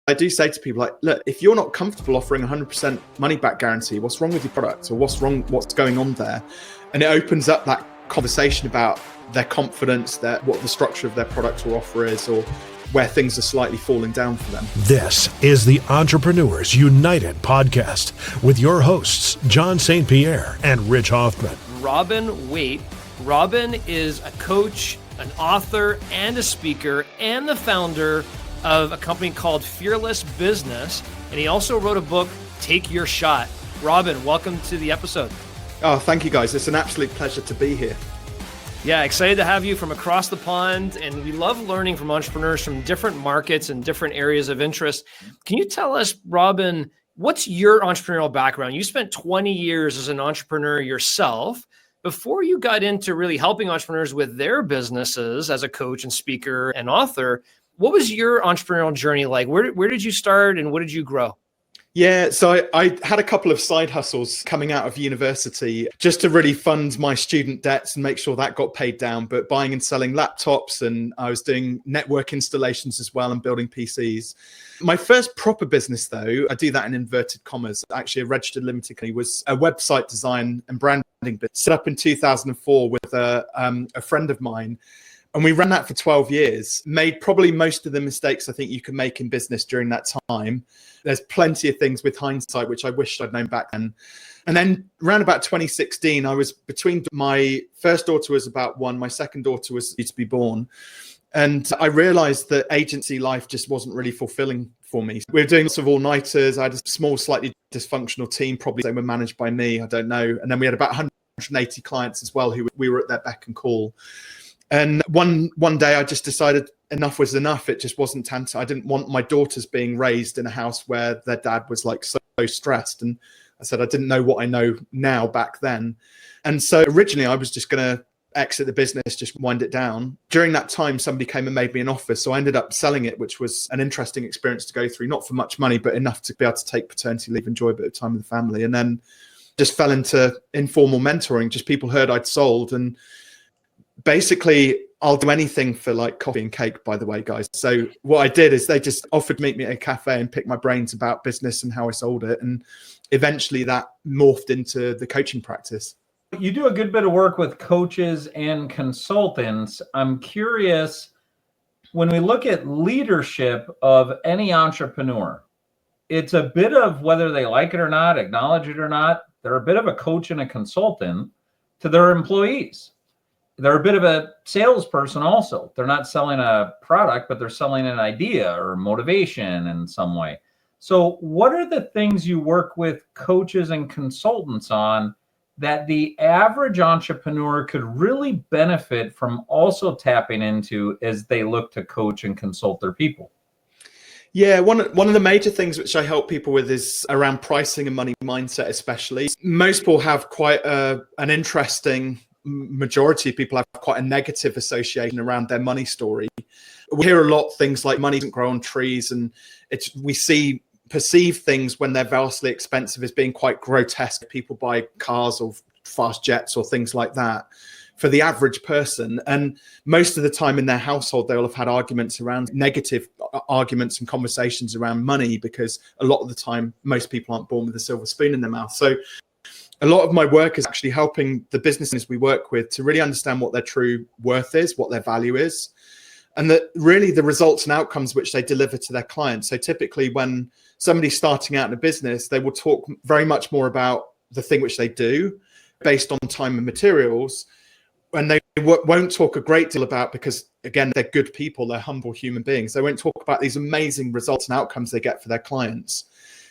I do say to people, like, look, if you're not comfortable offering 100% money back guarantee, what's wrong with your product, or what's going on there? And it opens up that conversation about their confidence, what the structure of their product or offer is, or where things are slightly falling down for them. This is the Entrepreneurs United podcast with your hosts, John St. Pierre and Rich Hoffman. Robin Waite. Robin is a coach, an author, and a speaker, and the founder of a company called Fearless Business. And he also wrote a book, Take Your Shot. Robin, welcome to the episode. Oh, thank you guys. It's an absolute pleasure to be here. Yeah, excited to have you from across the pond. And we love learning from entrepreneurs from different markets and different areas of interest. Can you tell us, Robin, what's your entrepreneurial background? You spent 20 years as an entrepreneur yourself before you got into really helping entrepreneurs with their businesses as a coach and speaker and author. What was your entrepreneurial journey like? Where did you start and what did you grow? Yeah, so I had a couple of side hustles coming out of university just to really fund my student debts and make sure that got paid down, but buying and selling laptops, and I was doing network installations as well and building PCs. My first proper business, though, I do that in inverted commas, actually a registered limited company, was a website design and branding business set up in 2004 with a friend of mine. And we ran that for 12 years, made probably most of the mistakes I think you can make in business during that time. There's plenty of things with hindsight, which I wish I'd known back then. And then around about 2016, I was between, my first daughter was about 1, my second daughter was due to be born. And I realized that agency life just wasn't really fulfilling for me. We were doing lots of all-nighters. I had a small, slightly dysfunctional team, probably they were managed by me, I don't know. And then we had about 180 clients as well who we were at their beck and call. And one day I just decided enough was enough. It just wasn't tantamount. I didn't want my daughters being raised in a house where their dad was like so stressed. And I said, I didn't know what I know now back then. And so originally I was just going to exit the business, just wind it down. During that time, somebody came and made me an offer. So I ended up selling it, which was an interesting experience to go through, not for much money, but enough to be able to take paternity leave, enjoy a bit of time with the family. And then just fell into informal mentoring. Just people heard I'd sold, and basically, I'll do anything for like coffee and cake, by the way, guys. So what I did is they just offered to meet me at a cafe and pick my brains about business and how I sold it. And eventually that morphed into the coaching practice. You do a good bit of work with coaches and consultants. I'm curious, when we look at leadership of any entrepreneur, it's a bit of whether they like it or not, acknowledge it or not, they're a bit of a coach and a consultant to their employees. They're a bit of a salesperson also. They're not selling a product, but they're selling an idea or motivation in some way. So what are the things you work with coaches and consultants on that the average entrepreneur could really benefit from also tapping into as they look to coach and consult their people? Yeah, one of the major things which I help people with is around pricing and money mindset, especially. Most people have quite an interesting, majority of people have quite a negative association around their money story. We hear a lot things like money doesn't grow on trees, and we perceive things when they're vastly expensive as being quite grotesque. People buy cars or fast jets or things like that for the average person. And most of the time in their household, they'll have had arguments around negative arguments and conversations around money, because a lot of the time, most people aren't born with a silver spoon in their mouth. So a lot of my work is actually helping the businesses we work with to really understand what their true worth is, what their value is, and that really the results and outcomes which they deliver to their clients. So typically when somebody's starting out in a business, they will talk very much more about the thing which they do based on time and materials, and they won't talk a great deal about, because again, they're good people, they're humble human beings. They won't talk about these amazing results and outcomes they get for their clients.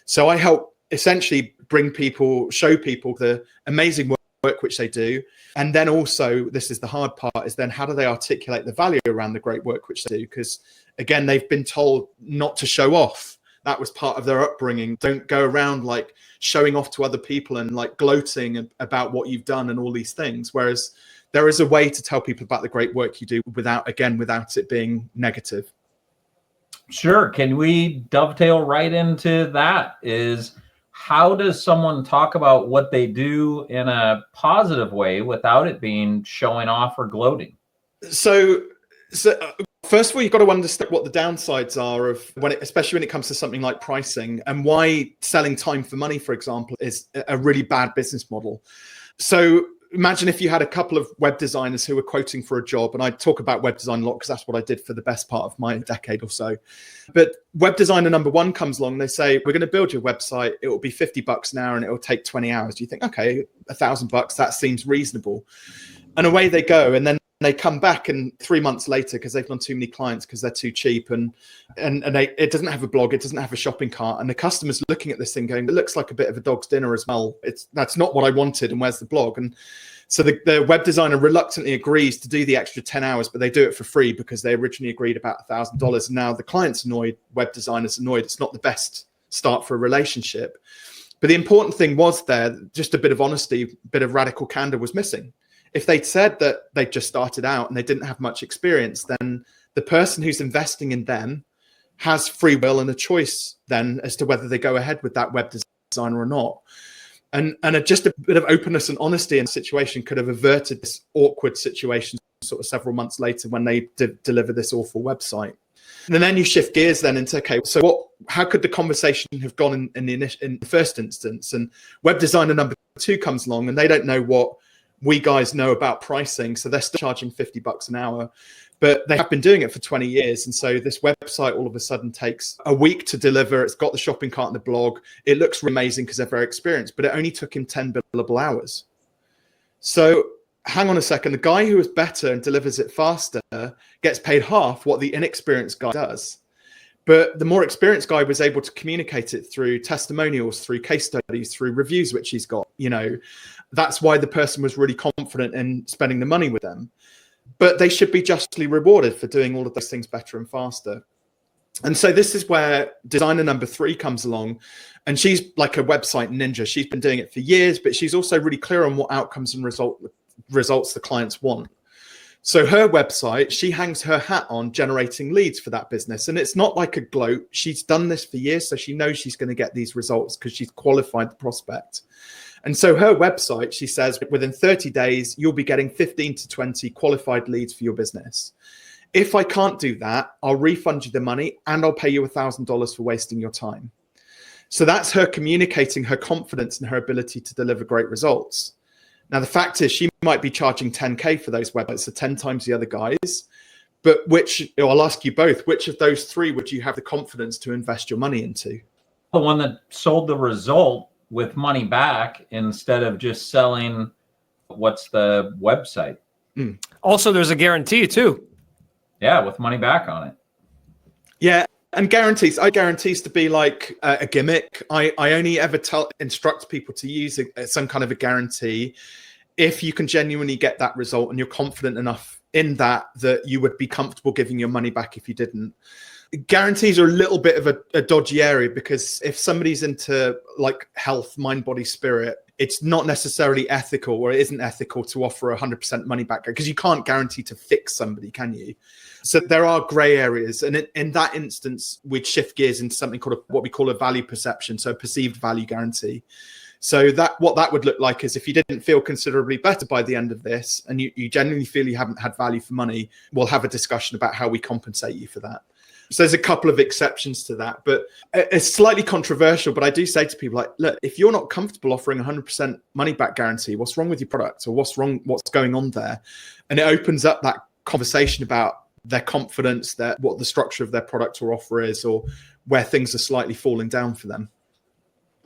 So I help essentially show people the amazing work which they do. And then also, this is the hard part, is then how do they articulate the value around the great work which they do? Because again, they've been told not to show off. That was part of their upbringing. Don't go around like showing off to other people and like gloating about what you've done and all these things. Whereas there is a way to tell people about the great work you do without it being negative. Sure. Can we dovetail right into that? How does someone talk about what they do in a positive way without it being showing off or gloating? So First of all, you've got to understand what the downsides are of especially when it comes to something like pricing, and why selling time for money, for example, is a really bad business model. So imagine if you had a couple of web designers who were quoting for a job, and I talk about web design a lot because that's what I did for the best part of my decade or so. But web designer number one comes along, they say, we're going to build your website. It will be $50 an hour and it will take 20 hours. You think, okay, $1,000, that seems reasonable. And away they go. And then they come back, and 3 months later, because they've done too many clients because they're too cheap, and it doesn't have a blog, it doesn't have a shopping cart, and the customer's looking at this thing going, it looks like a bit of a dog's dinner as well. That's not what I wanted, and where's the blog? And so the web designer reluctantly agrees to do the extra 10 hours, but they do it for free because they originally agreed about $1,000. And now the client's annoyed, web designer's annoyed. It's not the best start for a relationship. But the important thing was there, just a bit of honesty, a bit of radical candor was missing. If they'd said that they just started out and they didn't have much experience, then the person who's investing in them has free will and a choice then as to whether they go ahead with that web designer or not. And just a bit of openness and honesty in the situation could have averted this awkward situation sort of several months later when they deliver this awful website. And then you shift gears then into, okay, so how could the conversation have gone in the first instance? And web designer number two comes along, and they don't know what we guys know about pricing, so they're still charging $50 an hour, but they have been doing it for 20 years. And so this website all of a sudden takes a week to deliver. It's got the shopping cart and the blog. It looks really amazing because they're very experienced, but it only took him 10 billable hours. So hang on a second, the guy who is better and delivers it faster gets paid half what the inexperienced guy does. But the more experienced guy was able to communicate it through testimonials, through case studies, through reviews, which he's got. That's why the person was really confident in spending the money with them. But they should be justly rewarded for doing all of those things better and faster. And so this is where designer number three comes along, and she's like a website ninja. She's been doing it for years, but she's also really clear on what outcomes and results the clients want. So her website, she hangs her hat on generating leads for that business. And it's not like a gloat. She's done this for years, so she knows she's going to get these results because she's qualified the prospect. And so her website, she says, within 30 days, you'll be getting 15 to 20 qualified leads for your business. If I can't do that, I'll refund you the money and I'll pay you $1,000 for wasting your time. So that's her communicating her confidence and her ability to deliver great results. Now, the fact is she might be charging 10K for those websites, so 10 times the other guys. But I'll ask you both, which of those three would you have the confidence to invest your money into? The one that sold the result with money back instead of just selling what's the website. Also, there's a guarantee too. Yeah, with money back on it. Yeah, and guarantees. I guarantees to be like a gimmick. I only ever instruct people to use some kind of a guarantee if you can genuinely get that result and you're confident enough in that you would be comfortable giving your money back if you didn't. Guarantees are a little bit of a dodgy area, because if somebody's into like health, mind, body, spirit, it's not necessarily ethical, or it isn't ethical to offer 100% money back, because you can't guarantee to fix somebody, can you? So there are gray areas. And in that instance, we'd shift gears into something called what we call a value perception. So perceived value guarantee. So what that would look like is if you didn't feel considerably better by the end of this, and you genuinely feel you haven't had value for money, we'll have a discussion about how we compensate you for that. So there's a couple of exceptions to that, but it's slightly controversial. But I do say to people, like, look, if you're not comfortable offering 100% money back guarantee, what's wrong with your product, or what's going on there? And it opens up that conversation about their confidence, what the structure of their product or offer is, or where things are slightly falling down for them.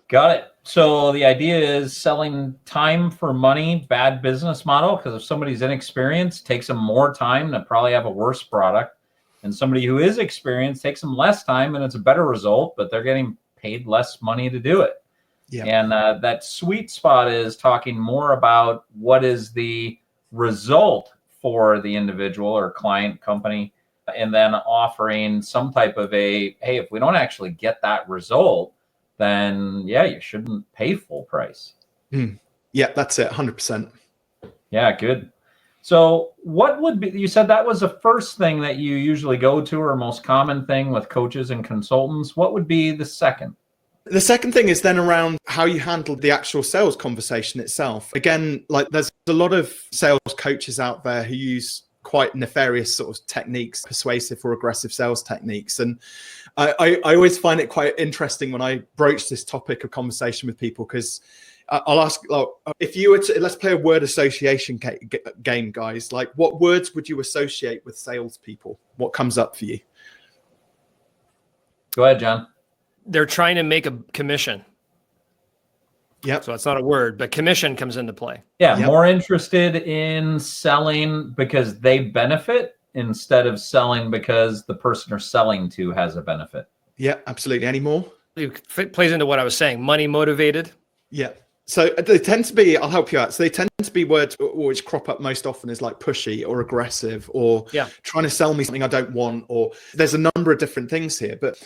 Got it. So the idea is selling time for money, bad business model, because if somebody's inexperienced, takes them more time to probably have a worse product. And somebody who is experienced takes them less time and it's a better result, but they're getting paid less money to do it. Yeah. And that sweet spot is talking more about what is the result for the individual or client company, and then offering some type of hey, if we don't actually get that result, then yeah, you shouldn't pay full price. Yeah, that's it. 100%. Yeah, good. So what would be, you said that was the first thing that you usually go to, or most common thing with coaches and consultants. What would be the second? The second thing is then around how you handle the actual sales conversation itself. Again, like there's a lot of sales coaches out there who use quite nefarious sort of techniques, persuasive or aggressive sales techniques. And I always find it quite interesting when I broach this topic of conversation with people, because I'll ask, if you were to, let's play a word association game, guys. Like, what words would you associate with salespeople? What comes up for you? Go ahead, John. They're trying to make a commission. Yep. So it's not a word, but commission comes into play. Yeah, Yep. More interested in selling because they benefit instead of selling because the person they're selling to has a benefit. Yeah, absolutely. Any more? It plays into what I was saying. Money motivated. Yeah. So they tend to be, I'll help you out. So they tend to be words which crop up most often is like pushy or aggressive or trying to sell me something I don't want, or there's a number of different things here. But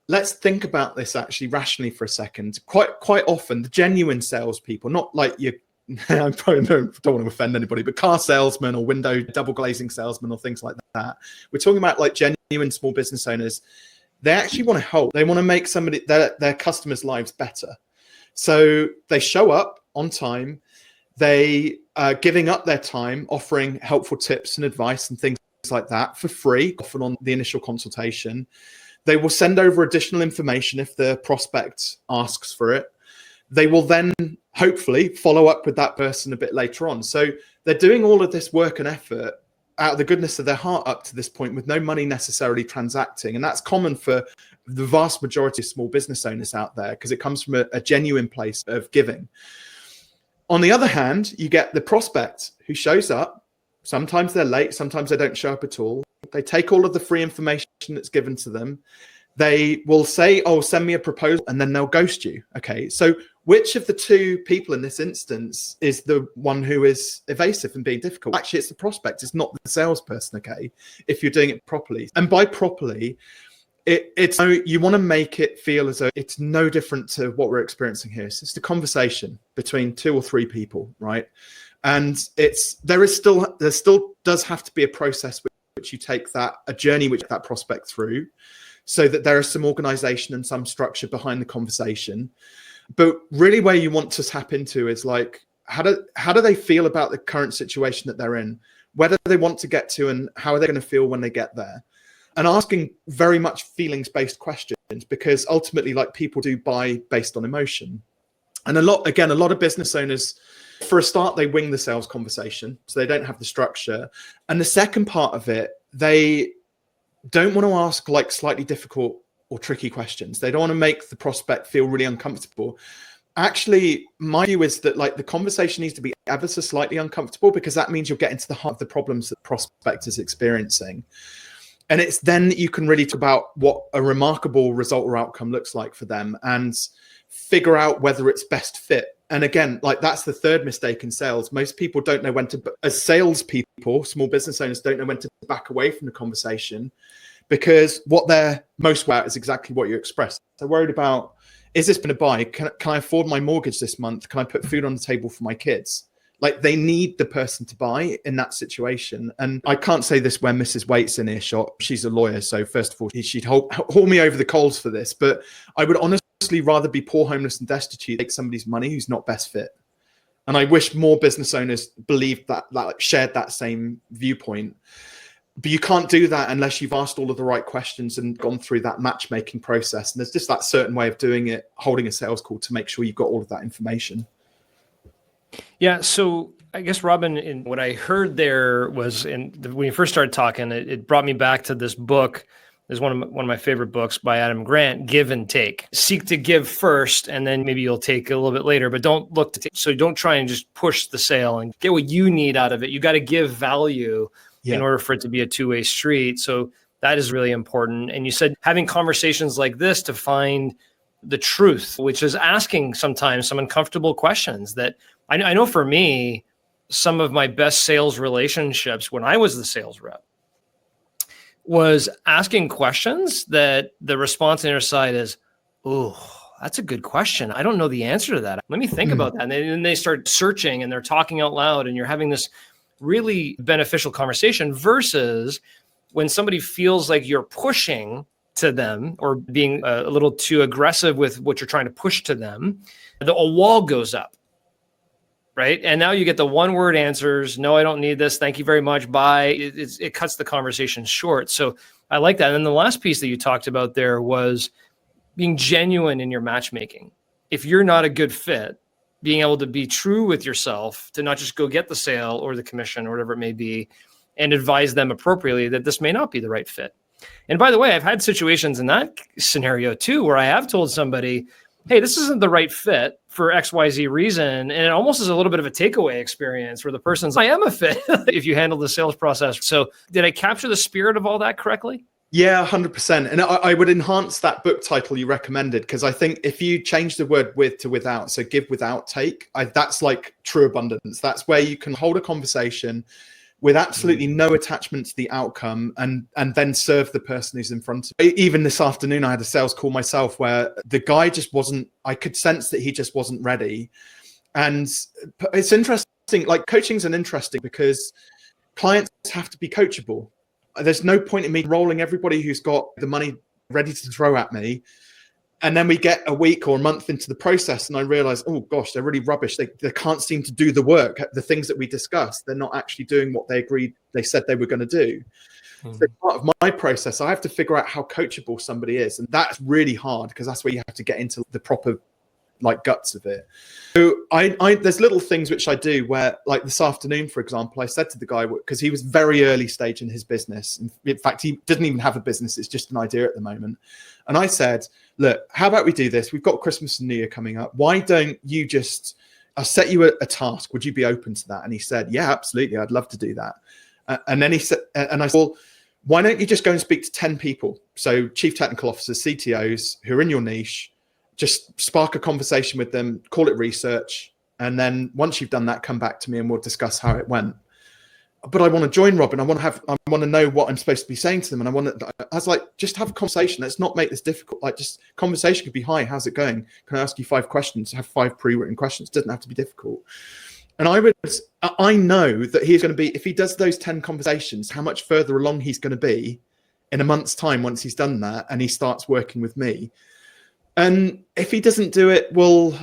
let's think about this actually rationally for a second. Quite often, the genuine salespeople, not like you, I probably don't want to offend anybody, but car salesmen or window double glazing salesmen or things like that. We're talking about like genuine small business owners. They actually want to help. They want to make their customers' lives better. So they show up on time. They are giving up their time, offering helpful tips and advice and things like that for free, often on the initial consultation. They will send over additional information if the prospect asks for it. They will then hopefully follow up with that person a bit later on. So they're doing all of this work and effort out of the goodness of their heart up to this point, with no money necessarily transacting. And that's common for the vast majority of small business owners out there, because it comes from a genuine place of giving. On the other hand, you get the prospect who shows up. Sometimes they're late, sometimes they don't show up at all. They take all of the free information that's given to them. They will say, oh, send me a proposal, and then they'll ghost you. Okay, so which of the two people in this instance is the one who is evasive and being difficult? Actually, it's the prospect. It's not the salesperson, okay, if you're doing it properly. And by properly, it's you want to make it feel as though it's no different to what we're experiencing here. So it's a conversation between 2 or 3 people, right? And there still does have to be a process which you take a journey which that prospect through, so that there is some organization and some structure behind the conversation. But really where you want to tap into is like, how do they feel about the current situation that they're in? Where do they want to get to, and how are they going to feel when they get there? And asking very much feelings-based questions, because ultimately, like, people do buy based on emotion. And a lot of business owners, for a start, they wing the sales conversation, so they don't have the structure. And the second part of it, they don't want to ask like slightly difficult or tricky questions. They don't want to make the prospect feel really uncomfortable. Actually, my view is that like the conversation needs to be ever so slightly uncomfortable, because that means you'll get into the heart of the problems that the prospect is experiencing. And it's then that you can really talk about what a remarkable result or outcome looks like for them, and figure out whether it's best fit. And again, like, that's the third mistake in sales. Most people don't know when to, as salespeople, small business owners don't know when to back away from the conversation, because what they're most worried about is exactly what you expressed. They're worried about, is this going to buy? Can I afford my mortgage this month? Can I put food on the table for my kids? Like, they need the person to buy in that situation. And I can't say this when Mrs. Waite's in earshot. She's a lawyer, so first of all, she'd haul me over the coals for this. But I would honestly rather be poor, homeless, and destitute, take somebody's money who's not best fit. And I wish more business owners believed that shared that same viewpoint. But you can't do that unless you've asked all of the right questions and gone through that matchmaking process. And there's just that certain way of doing it, holding a sales call, to make sure you've got all of that information. Yeah. So I guess, Robin, in what I heard there was, when you first started talking, it brought me back to this book. There's one of my favorite books by Adam Grant, Give and Take. Seek to give first, and then maybe you'll take a little bit later, but don't look to take. So don't try and just push the sale and get what you need out of it. You got to give value in order for it to be a two-way street. So that is really important. And you said having conversations like this to find the truth, which is asking sometimes some uncomfortable questions that I know for me, some of my best sales relationships when I was the sales rep was asking questions that the response on your side is, oh, that's a good question. I don't know the answer to that. Let me think about that. And then they start searching and they're talking out loud, and you're having this really beneficial conversation, versus when somebody feels like you're pushing to them or being a little too aggressive with what you're trying to push to them, a wall goes up. right? And now you get the one word answers. No, I don't need this. Thank you very much. Bye. It cuts the conversation short. So I like that. And then the last piece that you talked about there was being genuine in your matchmaking. If you're not a good fit, being able to be true with yourself, to not just go get the sale or the commission or whatever it may be, and advise them appropriately that this may not be the right fit. And by the way, I've had situations in that scenario too, where I have told somebody, hey, this isn't the right fit for XYZ reason. And it almost is a little bit of a takeaway experience where the person's, I am a fit if you handle the sales process. So did I capture the spirit of all that correctly? Yeah, 100%. And I would enhance that book title you recommended, because I think if you change the word with to without, so give without take, that's like true abundance. That's where you can hold a conversation with absolutely no attachment to the outcome and then serve the person who's in front of you. Even this afternoon, I had a sales call myself where the guy just wasn't, I could sense that he just wasn't ready. And it's interesting, like coaching's interesting because clients have to be coachable. There's no point in me rolling everybody who's got the money ready to throw at me. And then we get a week or a month into the process and I realize, oh gosh, they're really rubbish. They can't seem to do the work, the things that we discussed. They're not actually doing what they agreed, they said they were going to do. So part of my process, I have to figure out how coachable somebody is. And that's really hard because that's where you have to get into the proper like guts of it. So there's little things which I do where, like this afternoon, for example, I said to the guy, because he was very early stage in his business. In fact, he doesn't even have a business. It's just an idea at the moment. And I said, look, how about we do this? We've got Christmas and New Year coming up. Why don't you just, I'll set you a task. Would you be open to that? And he said, yeah, absolutely. I'd love to do that. And then he said, and I said, well, why don't you just go and speak to 10 people? So chief technical officers, CTOs who are in your niche, just spark a conversation with them, call it research. And then once you've done that, come back to me and we'll discuss how it went. But I want to join Robin. I want to know what I'm supposed to be saying to them. And I was like, just have a conversation. Let's not make this difficult. Like just conversation could be, hi, how's it going? Can I ask you 5 questions? Have 5 pre-written questions. It doesn't have to be difficult. And I know that he's going to be, if he does those 10 conversations, how much further along he's going to be in a month's time once he's done that and he starts working with me. And if he doesn't do it, well,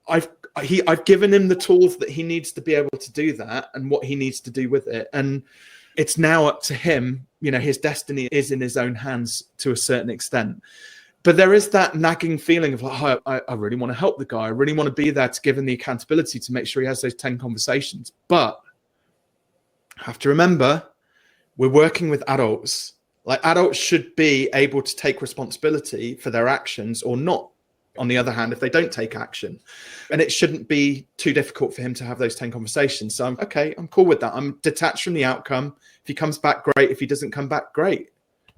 I've given him the tools that he needs to be able to do that and what he needs to do with it. And it's now up to him. You know, his destiny is in his own hands to a certain extent. But there is that nagging feeling of like, oh, I really want to help the guy. I really want to be there to give him the accountability to make sure he has those 10 conversations. But I have to remember, we're working with adults. Like adults should be able to take responsibility for their actions or not. On the other hand, if they don't take action, and it shouldn't be too difficult for him to have those 10 conversations. So I'm cool with that. I'm detached from the outcome. If he comes back, great. If he doesn't come back, great.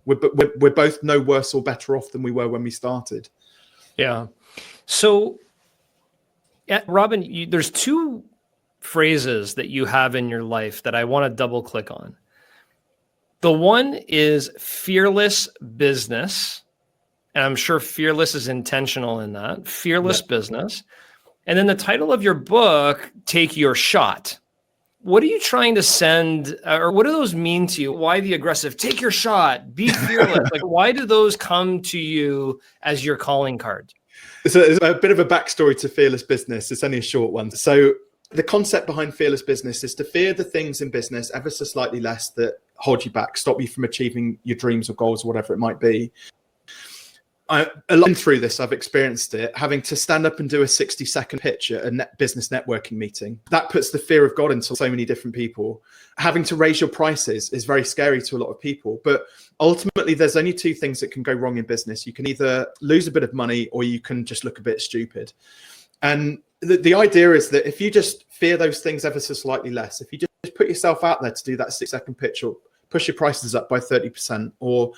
We're both no worse or better off than we were when we started. Yeah. So, Robin, there's 2 phrases that you have in your life that I want to double click on. The one is fearless business. And I'm sure fearless is intentional in that. Fearless business. And then the title of your book, Take Your Shot. What are you trying to send, or what do those mean to you? Why the aggressive? Take your shot, be fearless. Like, why do those come to you as your calling card? There's a bit of a backstory to fearless business. It's only a short one. So the concept behind fearless business is to fear the things in business ever so slightly less that hold you back, stop you from achieving your dreams or goals or whatever it might be. Along through this, I've experienced it, having to stand up and do a 60-second pitch at a business networking meeting. That puts the fear of God into so many different people. Having to raise your prices is very scary to a lot of people. But ultimately, there's only 2 things that can go wrong in business. You can either lose a bit of money or you can just look a bit stupid. And the idea is that if you just fear those things ever so slightly less, if you just put yourself out there to do that 6-second pitch or push your prices up by 30%, or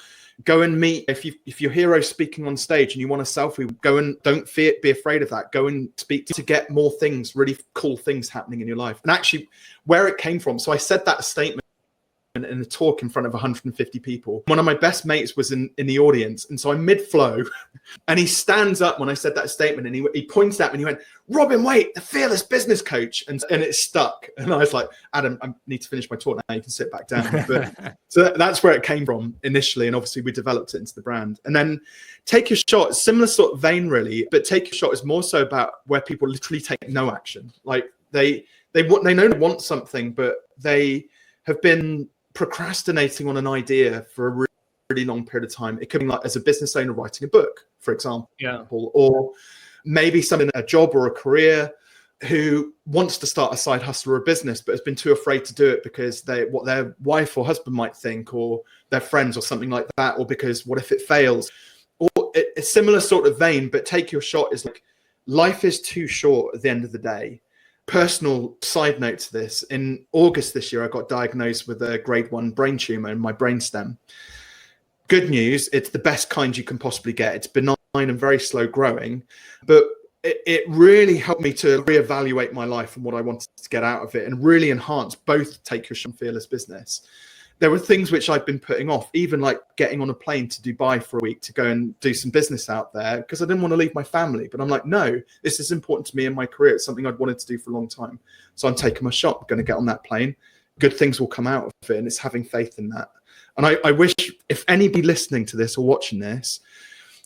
go and meet, if your hero's speaking on stage and you want a selfie, go and don't be afraid of that. Go and speak to get more things, really cool things happening in your life. And actually where it came from. So I said that statement in a talk in front of 150 people. One of my best mates was in the audience. And so I'm mid-flow and he stands up when I said that statement and he pointed at me and he went, Robin Waite, the fearless business coach. And it stuck. And I was like, Adam, I need to finish my talk now. You can sit back down. But so that's where it came from initially. And obviously we developed it into the brand. And then Take Your Shot, similar sort of vein really, but Take Your Shot is more so about where people literally take no action. Like They know they want something, but they have been procrastinating on an idea for a really long period of time. It could be like as a business owner writing a book, for example, or maybe something, a job or a career, who wants to start a side hustle or a business, but has been too afraid to do it because what their wife or husband might think, or their friends or something like that, or because what if it fails? Or a similar sort of vein, but take your shot is like, life is too short at the end of the day. Personal side note to this, in August this year, I got diagnosed with a grade 1 brain tumor in my brainstem. Good news, it's the best kind you can possibly get. It's benign and very slow growing, but it really helped me to reevaluate my life and what I wanted to get out of it, and really enhance both Take Your Shot and Fearless business. There were things which I've been putting off, even like getting on a plane to Dubai for a week to go and do some business out there, because I didn't want to leave my family. But I'm like, no, this is important to me in my career. It's something I'd wanted to do for a long time. So I'm taking my shot. I'm going to get on that plane. Good things will come out of it. And it's having faith in that. And I wish if anybody listening to this or watching this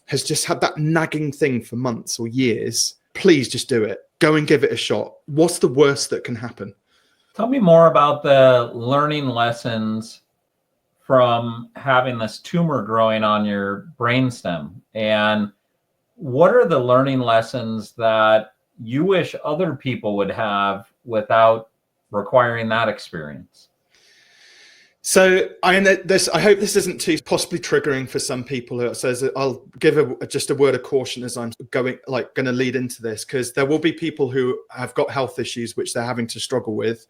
has just had that nagging thing for months or years, please just do it. Go and give it a shot. What's the worst that can happen? Tell me more about the learning lessons from having this tumor growing on your brainstem. And what are the learning lessons that you wish other people would have without requiring that experience? So I hope this isn't too possibly triggering for some people. Who says I'll give just a word of caution as I'm going to lead into this, because there will be people who have got health issues which they're having to struggle with.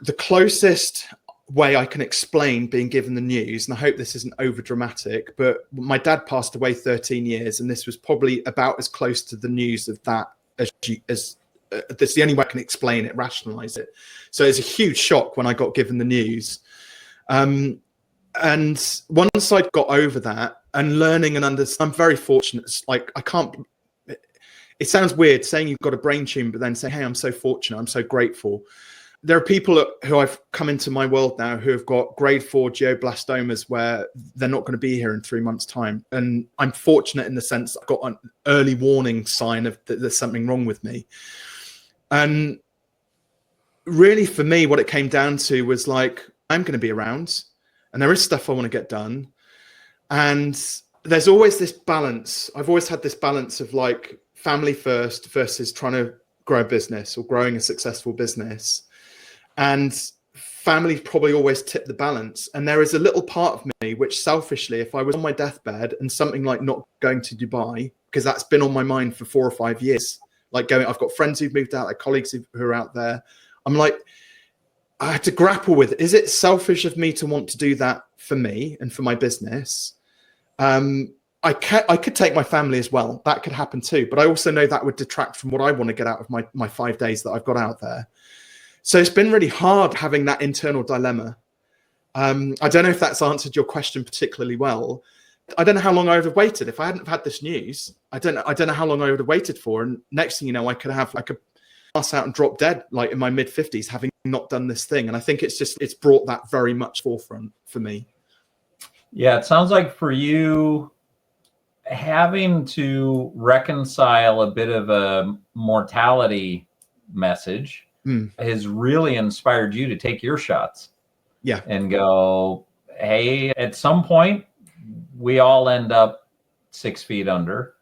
The closest way I can explain being given the news, and I hope this isn't over dramatic, but my dad passed away 13 years, and this was probably about as close to the news of that as that's the only way I can explain it, rationalize it. So it's a huge shock when I got given the news. And once I got over that and learning and understand, I'm very fortunate. It's like, it sounds weird saying you've got a brain tumor, but then say, hey, I'm so fortunate. I'm so grateful. There are people who I've come into my world now who have got grade 4 glioblastomas where they're not going to be here in 3 months' time. And I'm fortunate in the sense I've got an early warning sign of that there's something wrong with me. And really for me, what it came down to was like, I'm going to be around and there is stuff I want to get done. And there's always this balance. I've always had this balance of like family first versus trying to grow a business or growing a successful business. And family probably always tip the balance. And there is a little part of me which selfishly, if I was on my deathbed and something like not going to Dubai, because that's been on my mind for 4 or 5 years, like I've got friends who've moved out, like colleagues who are out there. I'm like, I had to grapple with, is it selfish of me to want to do that for me and for my business? I could take my family as well. That could happen too. But I also know that would detract from what I want to get out of my 5 days that I've got out there. So it's been really hard having that internal dilemma. I don't know if that's answered your question particularly well. I don't know how long I would have waited. If I hadn't had this news, I don't know how long I would have waited for. And next thing you know, I could pass out and drop dead, like in my mid 50s, having not done this thing. And I think it's brought that very much forefront for me. Yeah, it sounds like for you, having to reconcile a bit of a mortality message has really inspired you to take your shots. Yeah. And go, hey, at some point, we all end up 6 feet under.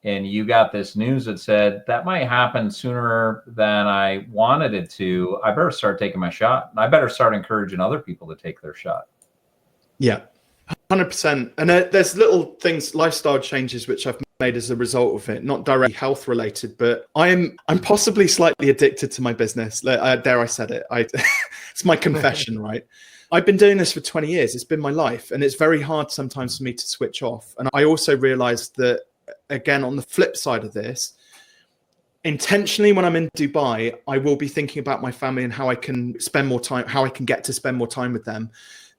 And you got this news that said, that might happen sooner than I wanted it to. I better start taking my shot. And I better start encouraging other people to take their shot. Yeah, 100%. And there's little things, lifestyle changes, which I've made as a result of it, not directly health related, but I'm possibly slightly addicted to my business. Dare I said it. It's my confession, right? I've been doing this for 20 years. It's been my life. And it's very hard sometimes for me to switch off. And I also realized that, again, on the flip side of this, intentionally when I'm in Dubai, I will be thinking about my family and how I can spend more time, how I can get to spend more time with them.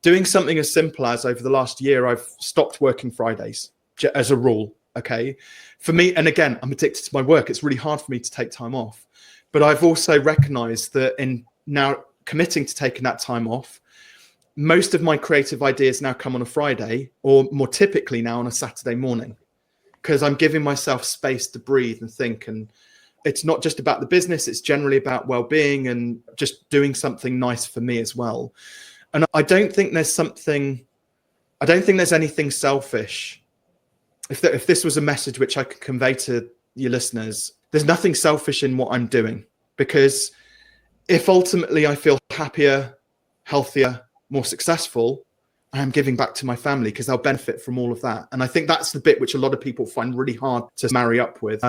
Doing something as simple as over the last year, I've stopped working Fridays as a rule. Okay. For me, and again, I'm addicted to my work. It's really hard for me to take time off. But I've also recognized that in now committing to taking that time off, most of my creative ideas now come on a Friday, or more typically now on a Saturday morning, because I'm giving myself space to breathe and think. And It's not just about the business, it's generally about well-being and just doing something nice for me as well. And I don't think there's anything selfish. If this was a message which I could convey to your listeners, there's nothing selfish in what I'm doing, because if ultimately I feel happier, healthier, more successful, I am giving back to my family because they'll benefit from all of that. And I think that's the bit which a lot of people find really hard to marry up with.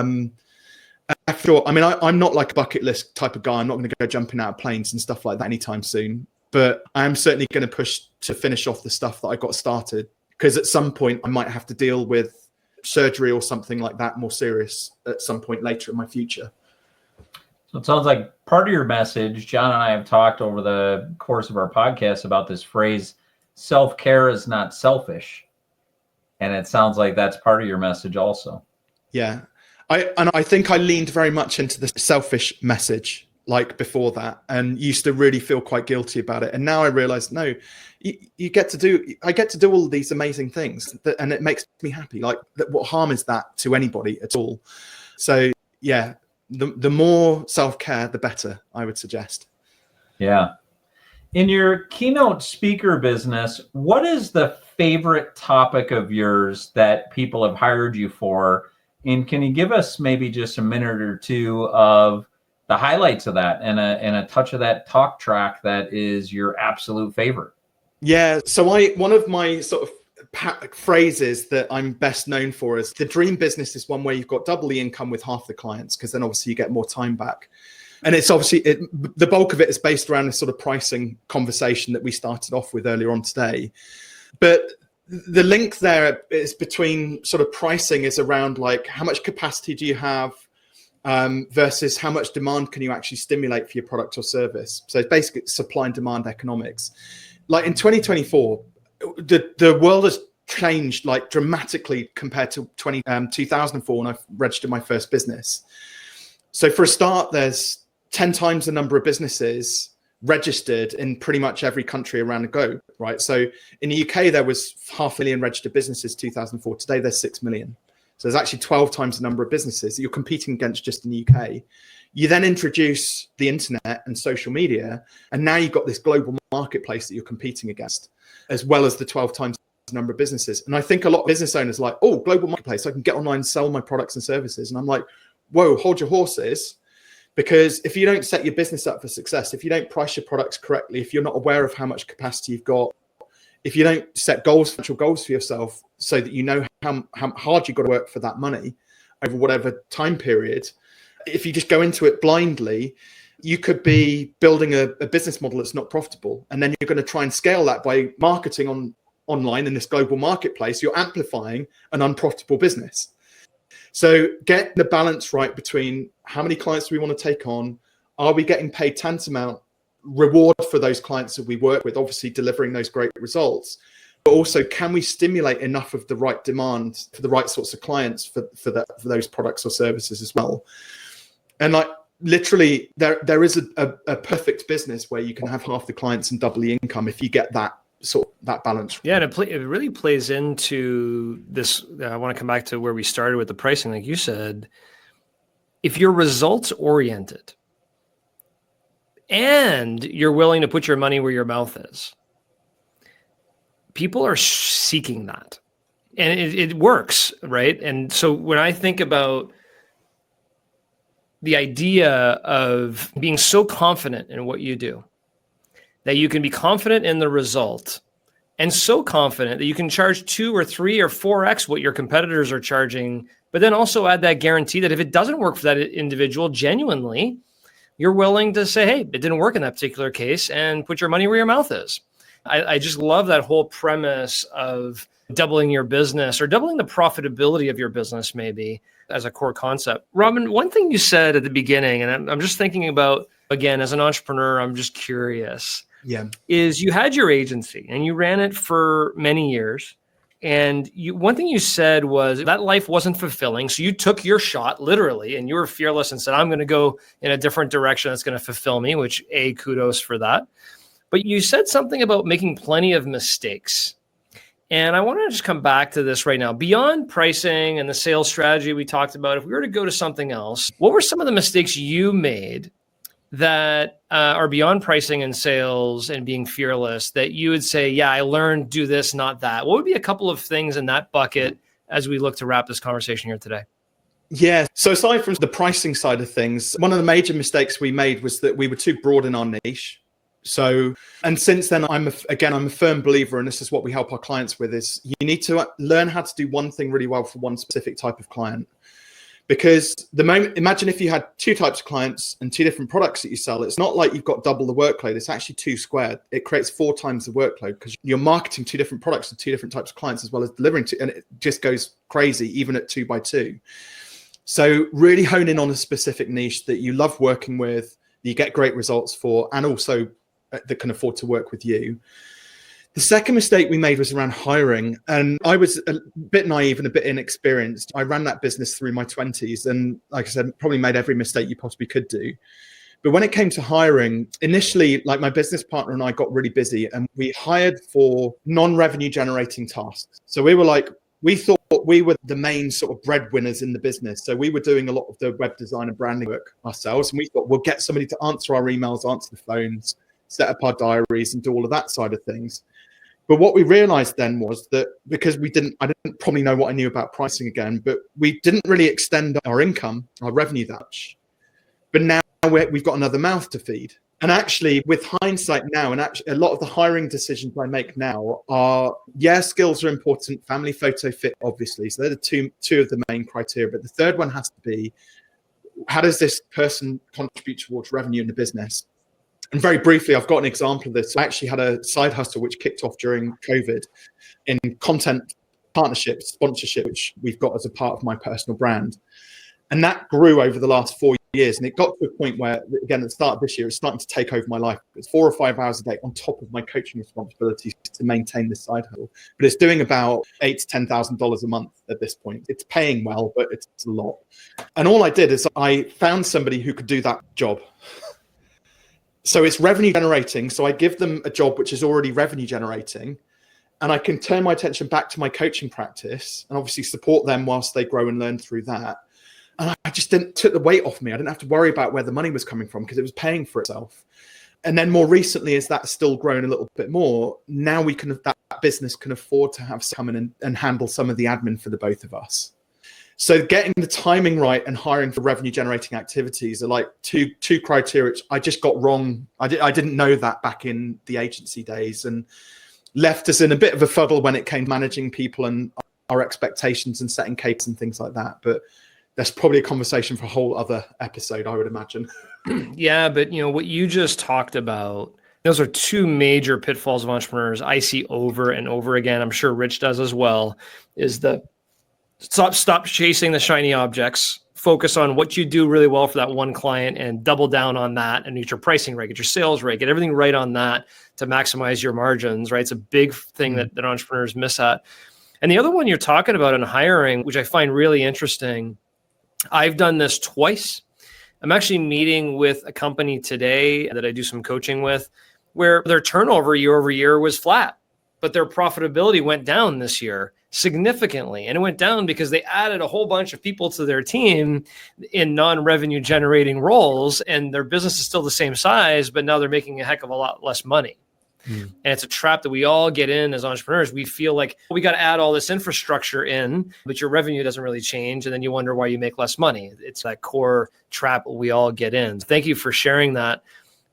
After all, I mean, I'm not like a bucket list type of guy. I'm not going to go jumping out of planes and stuff like that anytime soon. But I am certainly going to push to finish off the stuff that I got started, because at some point I might have to deal with surgery or something like that more serious at some point later in my future. So it sounds like part of your message, John and I have talked over the course of our podcast about this phrase, self-care is not selfish. And it sounds like that's part of your message also. Yeah. I think I leaned very much into the selfish message like before that, and used to really feel quite guilty about it. And now I realize, no, I get to do all of these amazing things and it makes me happy. Like, what harm is that to anybody at all? So yeah, the more self-care, the better, I would suggest. Yeah. In your keynote speaker business, what is the favorite topic of yours that people have hired you for? And can you give us maybe just a minute or two of the highlights of that and a touch of that talk track that is your absolute favorite? Yeah. So one of my sort of phrases that I'm best known for is the dream business is one where you've got double the income with half the clients, because then obviously you get more time back. And it's obviously the bulk of it is based around this sort of pricing conversation that we started off with earlier on today. But the link there is between sort of pricing is around like how much capacity do you have versus how much demand can you actually stimulate for your product or service. So it's basically supply and demand economics. Like in 2024, the world has changed like dramatically compared to 2004 when I registered my first business. So for a start, there's 10 times the number of businesses registered in pretty much every country around the globe, right? So in the UK, there was 500,000 registered businesses 2004. Today, there's 6 million. So there's actually 12 times the number of businesses that you're competing against just in the UK. You then introduce the internet and social media, and now you've got this global marketplace that you're competing against, as well as the 12 times the number of businesses. And I think a lot of business owners are like, oh, global marketplace, I can get online and sell my products and services. And I'm like, whoa, hold your horses. Because if you don't set your business up for success, if you don't price your products correctly, if you're not aware of how much capacity you've got, if you don't set financial goals for yourself so that you know how hard you've got to work for that money over whatever time period, if you just go into it blindly, you could be building a business model that's not profitable. And then you're going to try and scale that by marketing online in this global marketplace. You're amplifying an unprofitable business. So get the balance right between how many clients do we want to take on? Are we getting paid tantamount reward for those clients that we work with, obviously delivering those great results? But also, can we stimulate enough of the right demand for the right sorts of clients for those products or services as well? And like literally, there is a perfect business where you can have half the clients and double the income if you get that balance. Yeah, and it really plays into this. I want to come back to where we started with the pricing. Like you said, if you're results oriented and you're willing to put your money where your mouth is, people are seeking that, and it works, right? And so when I think about the idea of being so confident in what you do, that you can be confident in the result, and so confident that you can charge 2 or 3 or 4x what your competitors are charging, but then also add that guarantee that if it doesn't work for that individual, genuinely, you're willing to say, hey, it didn't work in that particular case, and put your money where your mouth is. I just love that whole premise of doubling your business or doubling the profitability of your business, maybe, as a core concept. Robin, one thing you said at the beginning, and I'm just thinking about, again, as an entrepreneur, I'm just curious. Yeah. Is you had your agency and you ran it for many years. And one thing you said was that life wasn't fulfilling. So you took your shot literally and you were fearless and said, I'm going to go in a different direction that's going to fulfill me, which kudos for that. But you said something about making plenty of mistakes. And I want to just come back to this right now. Beyond pricing and the sales strategy we talked about, if we were to go to something else, what were some of the mistakes you made that are beyond pricing and sales and being fearless that you would say, yeah, I learned do this, not that? What would be a couple of things in that bucket as we look to wrap this conversation here today? Yeah. So aside from the pricing side of things, one of the major mistakes we made was that we were too broad in our niche. So, and since then, I'm a firm believer, and this is what we help our clients with, is you need to learn how to do one thing really well for one specific type of client. Because imagine if you had two types of clients and two different products that you sell, it's not like you've got double the workload. It's actually 2 squared. It creates 4 times the workload because you're marketing 2 different products to 2 different types of clients as well as delivering to, and it just goes crazy, even at 2 by 2. So really hone in on a specific niche that you love working with, that you get great results for, and also that can afford to work with you. The second mistake we made was around hiring. And I was a bit naive and a bit inexperienced. I ran that business through my 20s. And like I said, probably made every mistake you possibly could do. But when it came to hiring, initially, like my business partner and I got really busy and we hired for non-revenue generating tasks. So we thought we were the main sort of breadwinners in the business. So we were doing a lot of the web design and branding work ourselves. And we thought we'll get somebody to answer our emails, answer the phones, set up our diaries and do all of that side of things. But what we realized then was that because I didn't probably know what I knew about pricing again, but we didn't really extend our income, our revenue that much. But now we've got another mouth to feed. And actually, with hindsight now, and actually a lot of the hiring decisions I make now are, skills are important, family photo fit, obviously. So they're the two of the main criteria. But the third one has to be, how does this person contribute towards revenue in the business? And very briefly, I've got an example of this. I actually had a side hustle which kicked off during COVID in content partnership, sponsorship, which we've got as a part of my personal brand. And that grew over the last 4 years. And it got to a point where, again, at the start of this year, it's starting to take over my life. It's 4 or 5 hours a day on top of my coaching responsibilities to maintain this side hustle. But it's doing about $8,000 to $10,000 a month at this point. It's paying well, but it's a lot. And all I did is I found somebody who could do that job. So it's revenue generating. So I give them a job which is already revenue generating, and I can turn my attention back to my coaching practice and obviously support them whilst they grow and learn through that. And I just took the weight off me. I didn't have to worry about where the money was coming from because it was paying for itself. And then more recently, as that's still grown a little bit more, now that business can afford to have someone come in and handle some of the admin for the both of us. So getting the timing right and hiring for revenue generating activities are like two criteria which I just got wrong. I didn't know that back in the agency days, and left us in a bit of a fuddle when it came to managing people and our expectations and setting KPIs and things like that. But that's probably a conversation for a whole other episode, I would imagine. Yeah, but what you just talked about, those are 2 major pitfalls of entrepreneurs I see over and over again. I'm sure Rich does as well, is the stop chasing the shiny objects, focus on what you do really well for that one client and double down on that and get your pricing right, get your sales right, get everything right on that to maximize your margins, right? It's a big thing that entrepreneurs miss at. And the other one you're talking about in hiring, which I find really interesting, I've done this twice. I'm actually meeting with a company today that I do some coaching with where their turnover year over year was flat, but their profitability went down this year significantly. And it went down because they added a whole bunch of people to their team in non-revenue generating roles, and their business is still the same size, but now they're making a heck of a lot less money. And it's a trap that we all get in as entrepreneurs. We feel like we got to add all this infrastructure in, but your revenue doesn't really change. And then you wonder why you make less money. It's that core trap we all get in. Thank you for sharing that.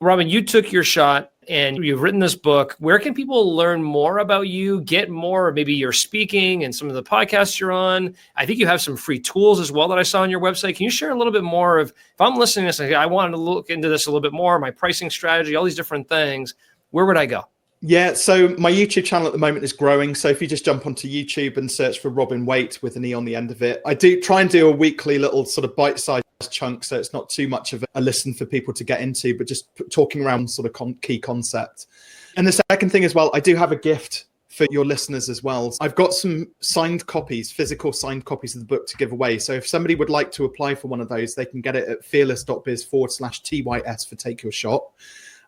Robin, you took your shot and you've written this book. Where can people learn more about you, get more, maybe you're speaking and some of the podcasts you're on? I think you have some free tools as well that I saw on your website. Can you share a little bit more of, if I'm listening to this, I wanted to look into this a little bit more, my pricing strategy, all these different things, where would I go? Yeah, so my YouTube channel at the moment is growing. So if you just jump onto YouTube and search for Robin Waite with an E on the end of it, I do try and do a weekly little sort of bite-sized chunk. So it's not too much of a listen for people to get into, but just talking around sort of key concept. And the second thing as well, I do have a gift for your listeners as well. I've got some signed copies, physical signed copies of the book to give away. So if somebody would like to apply for one of those, they can get it at fearless.biz/TYS for Take Your Shot.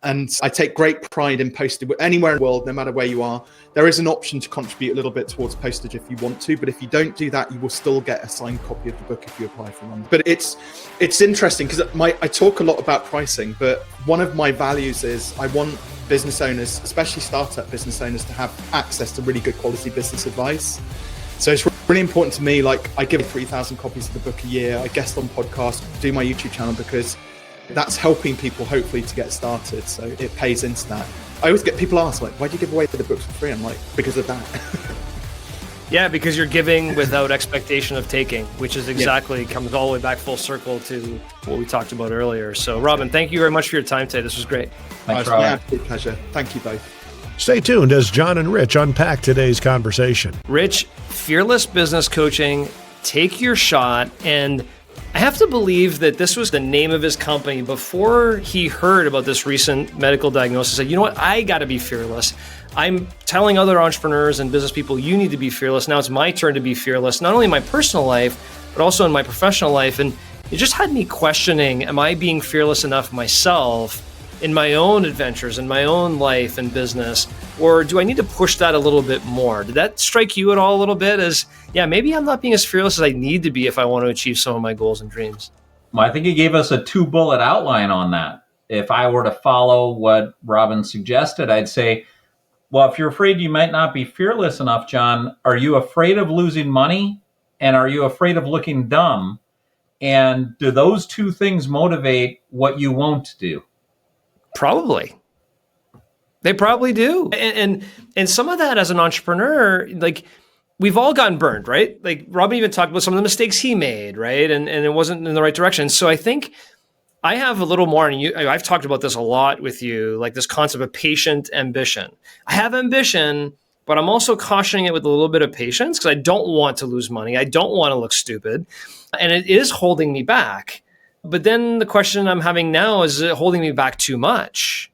And I take great pride in posting anywhere in the world, no matter where you are. There is an option to contribute a little bit towards postage if you want to, but if you don't do that, you will still get a signed copy of the book if you apply for one. But it's interesting because I talk a lot about pricing, but one of my values is I want business owners, especially startup business owners, to have access to really good quality business advice. So it's really important to me. Like, I give 3,000 copies of the book a year. I guest on podcasts, do my YouTube channel, because that's helping people hopefully to get started. So it pays into that. I always get people ask, like, why do you give away the books for free? I'm like, because of that. Yeah, because you're giving without expectation of taking, which is exactly comes all the way back full circle to what we talked about earlier. So Robin, thank you very much for your time today. This was great. Thanks, My Robin. absolute pleasure. Thank you both. Stay tuned as John and Rich unpack today's conversation. Rich, fearless business coaching, take your shot. And I have to believe that this was the name of his company before he heard about this recent medical diagnosis. He said, you know what, I got to be fearless. I'm telling other entrepreneurs and business people, you need to be fearless. Now it's my turn to be fearless, not only in my personal life, but also in my professional life. And it just had me questioning, am I being fearless enough myself in my own adventures, in my own life and business, or do I need to push that a little bit more? Did that strike you at all a little bit as, yeah, maybe I'm not being as fearless as I need to be if I want to achieve some of my goals and dreams? Well, I think he gave us a 2-bullet outline on that. If I were to follow what Robin suggested, I'd say, well, if you're afraid you might not be fearless enough, John, are you afraid of losing money? And are you afraid of looking dumb? And do those two things motivate what you won't do? Probably. They probably do. And some of that as an entrepreneur, like we've all gotten burned, right? Like Robin even talked about some of the mistakes he made, right? And it wasn't in the right direction. So I think I have a little more, and I've talked about this a lot with you, like this concept of patient ambition. I have ambition, but I'm also cautioning it with a little bit of patience because I don't want to lose money. I don't want to look stupid. And it is holding me back. But then the question I'm having now is it holding me back too much?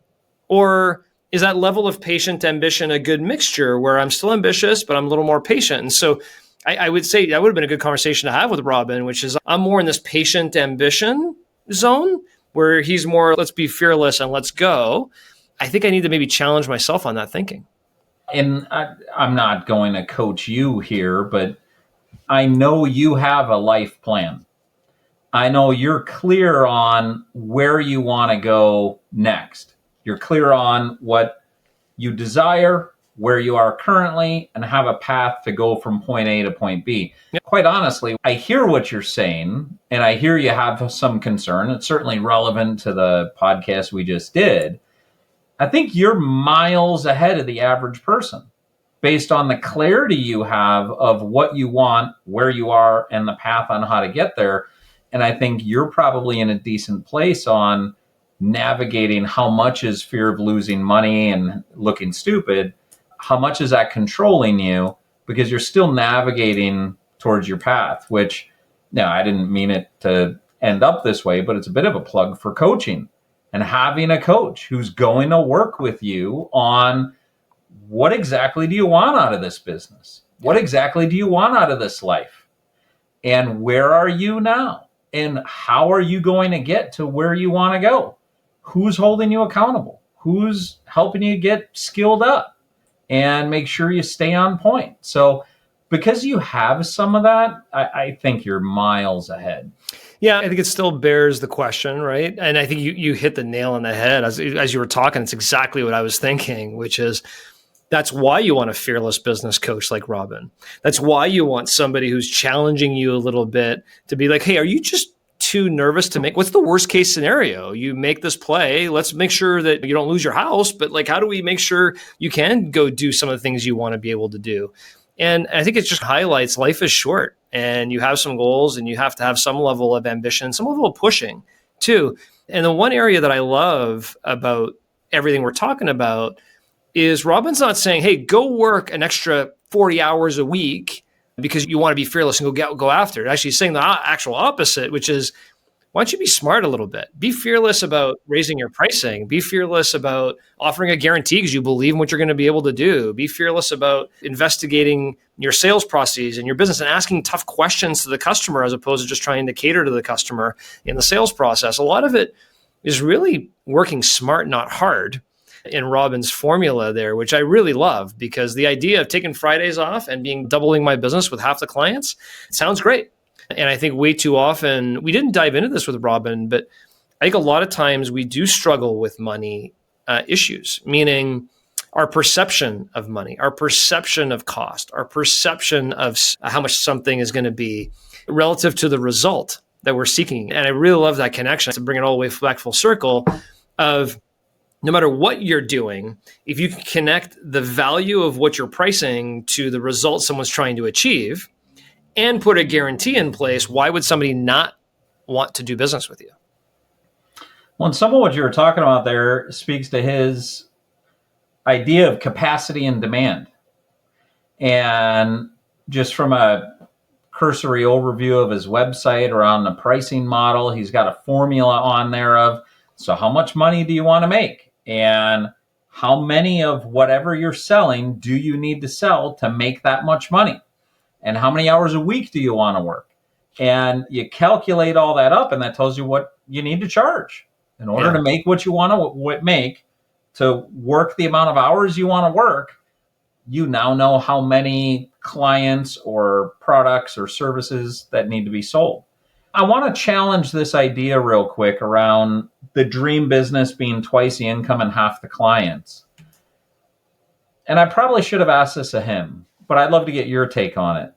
Or is that level of patient ambition a good mixture where I'm still ambitious, but I'm a little more patient? And so I would say that would have been a good conversation to have with Robin, which is I'm more in this patient ambition zone where he's more, let's be fearless and let's go. I think I need to maybe challenge myself on that thinking. And I'm not going to coach you here, but I know you have a life plan. I know you're clear on where you want to go next. You're clear on what you desire, where you are currently, and have a path to go from point A to point B. Yep. Quite honestly, I hear what you're saying, and I hear you have some concern. It's certainly relevant to the podcast we just did. I think you're miles ahead of the average person based on the clarity you have of what you want, where you are, and the path on how to get there. And I think you're probably in a decent place on navigating how much is fear of losing money and looking stupid. How much is that controlling you? Because you're still navigating towards your path, which, now I didn't mean it to end up this way, but it's a bit of a plug for coaching and having a coach who's going to work with you on what exactly do you want out of this business? What exactly do you want out of this life? And where are you now? And how are you going to get to where you want to go? Who's holding you accountable? Who's helping you get skilled up and make sure you stay on point? So because you have some of that, I think you're miles ahead. Yeah, I think it still bears the question, right? And I think you hit the nail on the head. As you were talking, it's exactly what I was thinking, which is that's why you want a fearless business coach like Robin. That's why you want somebody who's challenging you a little bit to be like, hey, are you just too nervous to make, what's the worst case scenario? You make this play. Let's make sure that you don't lose your house, but like, how do we make sure you can go do some of the things you want to be able to do? And I think it just highlights life is short and you have some goals and you have to have some level of ambition, some level of pushing too. And the one area that I love about everything we're talking about is Robin's not saying, hey, go work an extra 40 hours a week because you want to be fearless and go after it. Actually, he's saying the actual opposite, which is, why don't you be smart a little bit? Be fearless about raising your pricing. Be fearless about offering a guarantee because you believe in what you're going to be able to do. Be fearless about investigating your sales processes and your business and asking tough questions to the customer as opposed to just trying to cater to the customer in the sales process. A lot of it is really working smart, not hard, in Robin's formula there, which I really love, because the idea of taking Fridays off and doubling my business with half the clients sounds great. And I think way too often, we didn't dive into this with Robin, but I think a lot of times we do struggle with money issues, meaning our perception of money, our perception of cost, our perception of how much something is going to be relative to the result that we're seeking. And I really love that connection to bring it all the way back full circle of no matter what you're doing, if you can connect the value of what you're pricing to the result someone's trying to achieve and put a guarantee in place, why would somebody not want to do business with you? Well, and some of what you were talking about there speaks to his idea of capacity and demand. And just from a cursory overview of his website around the pricing model, he's got a formula on there of, so how much money do you want to make? And how many of whatever you're selling do you need to sell to make that much money? And how many hours a week do you want to work? And you calculate all that up, and that tells you what you need to charge in order to make what you want to make, to work the amount of hours you want to work. You now know how many clients or products or services that need to be sold. I want to challenge this idea real quick around the dream business being twice the income and half the clients. And I probably should have asked this of him, but I'd love to get your take on it.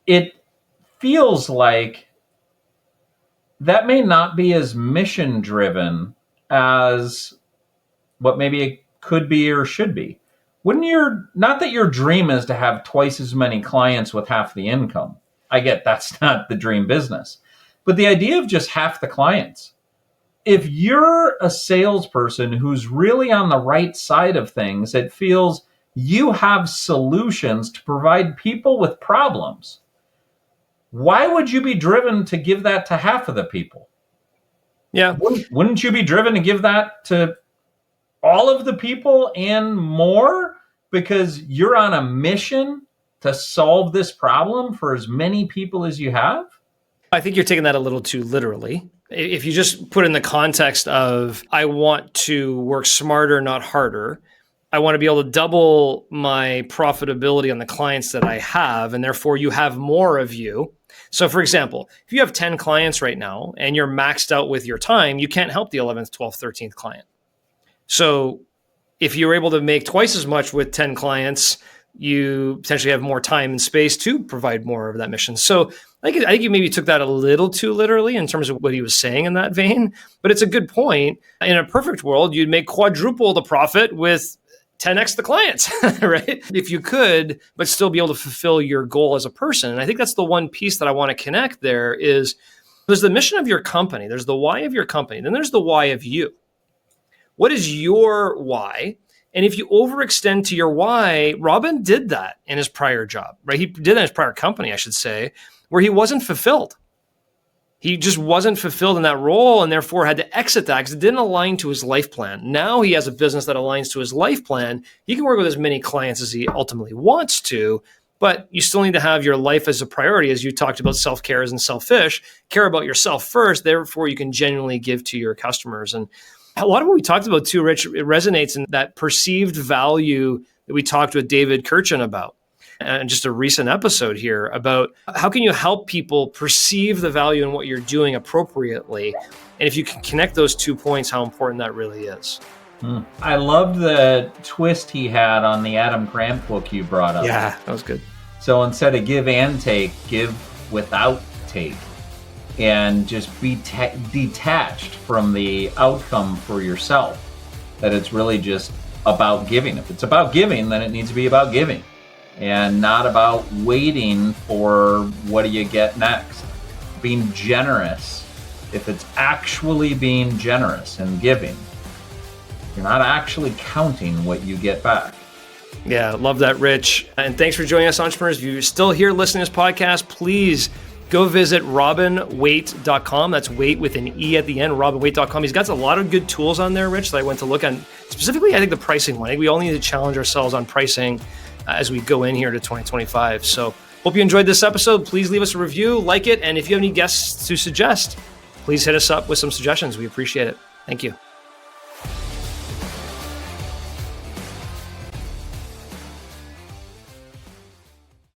It feels like that may not be as mission driven as what maybe it could be or should be. Not that your dream is to have twice as many clients with half the income. I get that's not the dream business. But the idea of just half the clients, if you're a salesperson who's really on the right side of things, it feels you have solutions to provide people with problems. Why would you be driven to give that to half of the people? Yeah. Wouldn't you be driven to give that to all of the people and more, because you're on a mission to solve this problem for as many people as you have? I think you're taking that a little too literally. If you just put in the context of, I want to work smarter, not harder. I want to be able to double my profitability on the clients that I have, and therefore you have more of you. So for example, if you have 10 clients right now and you're maxed out with your time, you can't help the 11th, 12th, 13th client. So if you're able to make twice as much with 10 clients, you potentially have more time and space to provide more of that mission. So I think you maybe took that a little too literally in terms of what he was saying in that vein, but it's a good point. In a perfect world, you'd make quadruple the profit with 10x the clients, right? If you could, but still be able to fulfill your goal as a person. And I think that's the one piece that I want to connect there is there's the mission of your company, there's the why of your company, then there's the why of you. What is your why? And if you overextend to your why, Robin did that in his prior job, right? He did that in his prior company, I should say, where he wasn't fulfilled. He just wasn't fulfilled in that role and therefore had to exit that because it didn't align to his life plan. Now he has a business that aligns to his life plan. He can work with as many clients as he ultimately wants to, but you still need to have your life as a priority. As you talked about, self-care isn't selfish. Care about yourself first, therefore you can genuinely give to your customers. And a lot of what we talked about too, Rich, it resonates in that perceived value that we talked with David Kirchin about. And just a recent episode here about how can you help people perceive the value in what you're doing appropriately. And if you can connect those 2 points, how important that really is. I loved the twist he had on the Adam Grant book you brought up. Yeah, that was good. So instead of give and take, give without take. And just be detached from the outcome for yourself. That it's really just about giving. If it's about giving, then it needs to be about giving. And not about waiting for what do you get next. Being generous, if it's actually being generous and giving, you're not actually counting what you get back. Yeah, love that, Rich. And thanks for joining us, entrepreneurs. If you're still here listening to this podcast, please go visit robinwaite.com. That's Waite with an E at the end, robinwaite.com. He's got a lot of good tools on there, Rich, that I went to look at. Specifically, I think the pricing one. I think we all need to challenge ourselves on pricing as we go in here to 2025. So hope you enjoyed this episode. Please leave us a review, like it, and if you have any guests to suggest, please hit us up with some suggestions. We appreciate it. Thank you.